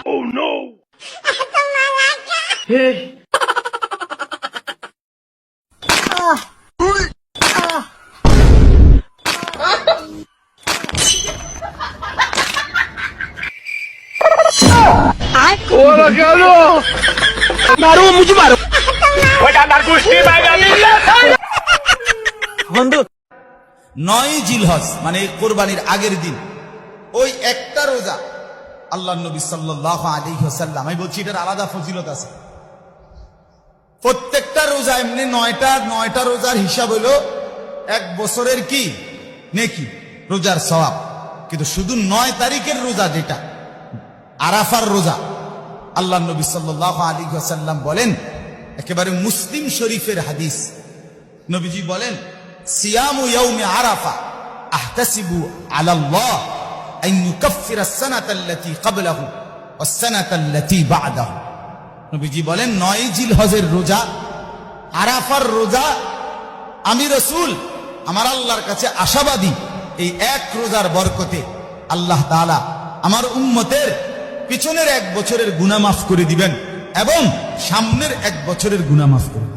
Oh no! Hola, cabrón! मारो मुझे मारो বন্ধু 9 জিলহজ মানে কোরবানির আগের দিন ওই একটা রোজা আল্লাহর নবী সাল্লাল্লাহু আলাইহি ওয়াসাল্লাম, আমি বলছি এটার আলাদা ফজিলত আছে। প্রত্যেকটা রোজা এমনি 9টা রোজার হিসাব হলো এক বছরের কি নেকি, রোজার সওয়াব। কিন্তু শুধু 9 তারিখের রোজা যেটা আরাফার রোজা, আল্লাহর নবী সাল্লাল্লাহু আলাইহি ওয়াসাল্লাম বলেন, একেবারে মুসলিম শরীফের হাদিস, নবীজি বলেন, সিয়ামু ইয়াউমি আরাফা আহতাসিবু আলাল্লাহ আন ইউকাফিরা আস-সানাতা আল্লাতী ক্বাবলাহু ওয়াস-সানাতা আল্লাতী বা'দাহু। নবীজি বলেন 9 জিলহজের রোজা, আরাফার রোজা, আমি রাসূল আমার আল্লাহর কাছে আশাবাদী এই এক রোজার বরকতে আল্লাহ তাআলা আমার উম্মতের পিছনের 1 বছরের গুনাহ মাফ করে দিবেন এবং সামনের 1 বছরের গুনাহ মাফ করে দিবেন।